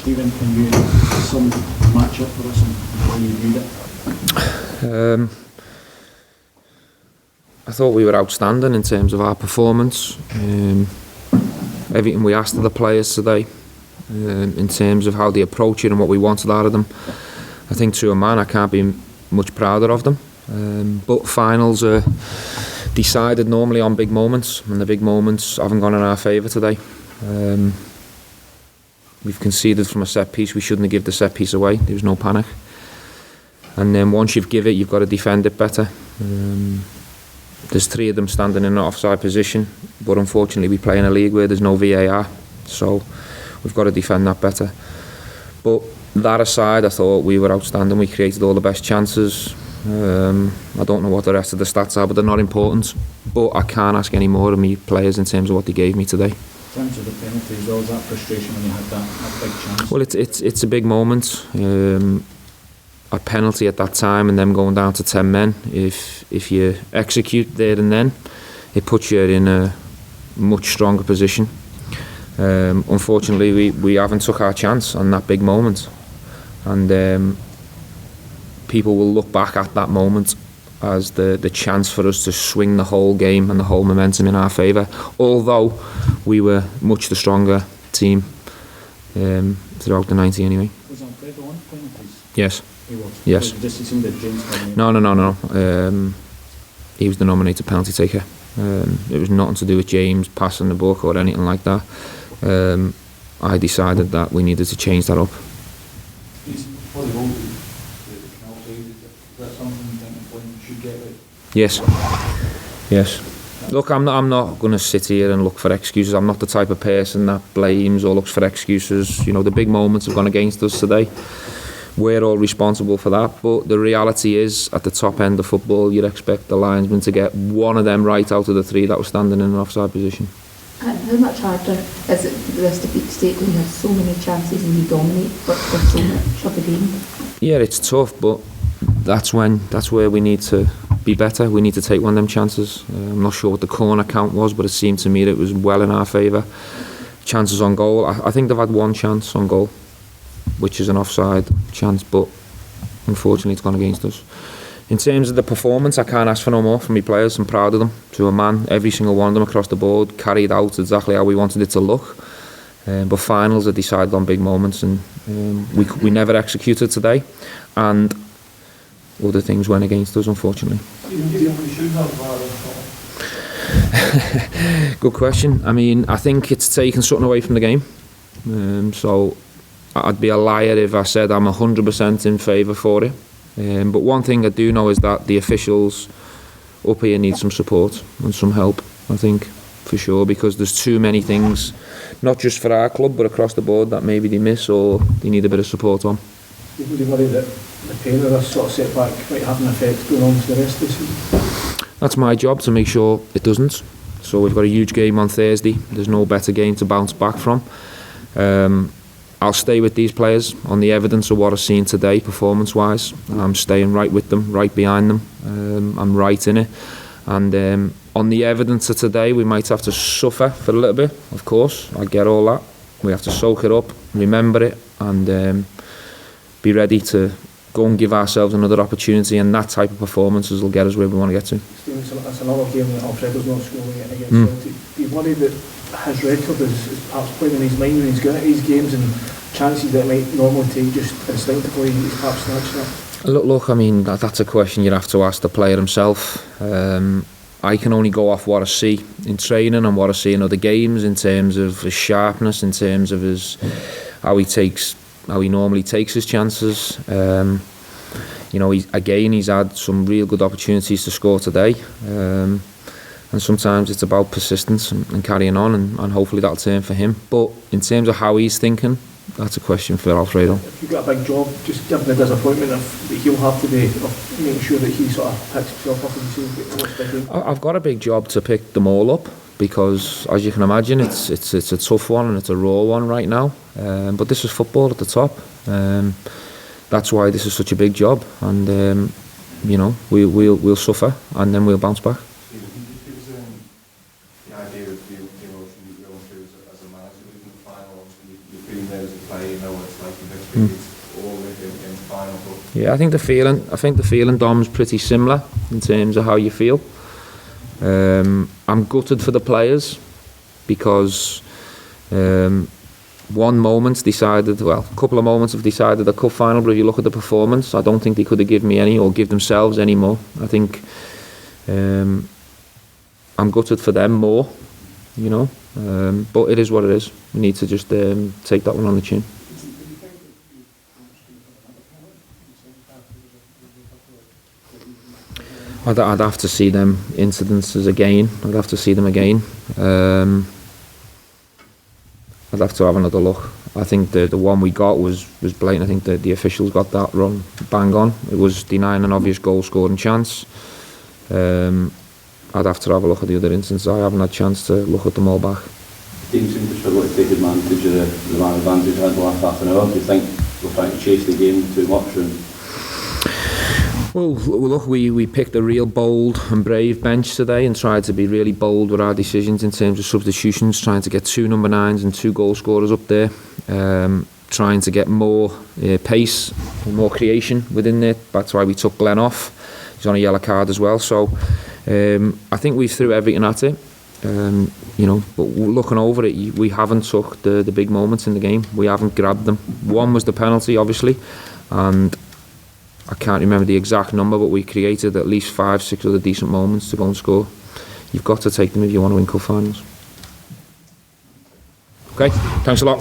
Stephen, can you some match up for us and how you viewed it? I thought we were outstanding in terms of our performance. Everything we asked of the players today, in terms of how they approach it and what we wanted out of them. I think to a man I can't be much prouder of them. But finals are decided normally on big moments, and the big moments haven't gone in our favour today. We've conceded from a set piece. We shouldn't have given the set piece away. There was no panic. And then once you've given it, you've got to defend it better. There's 3 of them standing in an offside position, but unfortunately we play in a league where there's no VAR, so we've got to defend that better. But that aside, I thought we were outstanding. We created all the best chances. I don't know what the rest of the stats are, but they're not important. But I can't ask any more of me players in terms of what they gave me today. In terms of the penalties, what was that frustration when you had that big chance? Well, it's a big moment. A penalty at that time and them going down to 10 men. If you execute there and then, it puts you in a much stronger position. Unfortunately, we haven't took our chance on that big moment, and people will look back at that moment as the chance for us to swing the whole game and the whole momentum in our favour, although we were much the stronger team throughout the 90 anyway. Was Alfredo the one penalties? Yes. He was? Yes. Just it seemed that James... No. He was the nominated penalty taker. It was nothing to do with James passing the buck or anything like that. I decided that we needed to change that up. Yes. Look, I'm not going to sit here and look for excuses. I'm not the type of person that blames or looks for excuses. You know, the big moments have gone against us today. We're all responsible for that, but the reality is, at the top end of football, you'd expect the linesman to get one of them right out of the 3 that were standing in an offside position. And how much harder is it for this defeat state when you have so many chances and you dominate for so much of the game? Yeah, it's tough, but that's where we need to be better. We need to take one of them chances. I'm not sure what the corner count was, but it seemed to me that it was well in our favour. Chances on goal, I think they've had 1 chance on goal, which is an offside chance, but unfortunately it's gone against us. In terms of the performance, I can't ask for no more from my players. I'm proud of them. To a man, every single one of them across the board carried out exactly how we wanted it to look. But finals are decided on big moments, and we never executed today, and other things went against us, unfortunately. Good question. I mean, I think it's taken something away from the game. So I'd be a liar if I said I'm 100% in favour for it. But one thing I do know is that the officials up here need some support and some help, I think, for sure, because there's too many things, not just for our club, but across the board, that maybe they miss or they need a bit of support on. Would you worry that the pain of this sort of setback might have an effect going on to the rest of the season? That's my job, to make sure it doesn't. So we've got a huge game on Thursday. There's no better game to bounce back from. I'll stay with these players on the evidence of what I've seen today, performance-wise. I'm staying right with them, right behind them. I'm right in it. And on the evidence of today, we might have to suffer for a little bit, of course. I get all that. We have to soak it up, remember it, and be ready to go and give ourselves another opportunity, and that type of performances will get us where we want to get to. Stephen, that's another game that Alfredo's not scoring against Celtic. Do you worry that his record is perhaps playing in his mind when he's got these games and chances that might normally take just instinctively, he's perhaps snatching it? Look, I mean, that's a question you'd have to ask the player himself. I can only go off what I see in training and what I see in other games, in terms of his sharpness, in terms of how he normally takes his chances. You know, he's had some real good opportunities to score today, and sometimes it's about persistence and carrying on, and hopefully that'll turn for him. But in terms of how he's thinking, that's a question for Alfredo. If you've got a big job, just given the disappointment that he'll have today, of making sure that he sort of picks himself up and sees what's. I've got a big job to pick them all up, because as you can imagine, it's a tough one and it's a raw one right now. But this is football at the top. That's why this is such a big job, and you know, we'll suffer and then we'll bounce back. The idea of the emotion you're going through as a manager in the final, obviously you've been there as a player, you know what it's like in victory. It's all in final. But Yeah, I think the feeling, Dom's pretty similar in terms of how you feel. I'm gutted for the players because one moment decided, well, a couple of moments have decided the cup final, but if you look at the performance, I don't think they could have given me any or give themselves any more. I think I'm gutted for them more, you know, but it is what it is. We need to just take that one on the chin. I'd have to see them incidences again. I'd have to see them again. I'd have to have another look. I think the one we got was blatant. I think the officials got that wrong, bang on. It was denying an obvious goal scoring chance. I'd have to have a look at the other instances. I haven't had a chance to look at them all back. The team seemed to struggle to take advantage of the man advantage had the last half an hour. Do you think we're trying to chase the game too much? Well, look, we picked a real bold and brave bench today and tried to be really bold with our decisions in terms of substitutions, trying to get 2 number 9s and 2 goal scorers up there, trying to get more pace and more creation within there. That's why we took Glenn off. He's on a yellow card as well. So I think we threw everything at it. You know, but looking over it, we haven't took the big moments in the game. We haven't grabbed them. One was the penalty, obviously, and I can't remember the exact number, but we created at least 5-6 other decent moments to go and score. You've got to take them if you want to win cup finals. Okay, thanks a lot.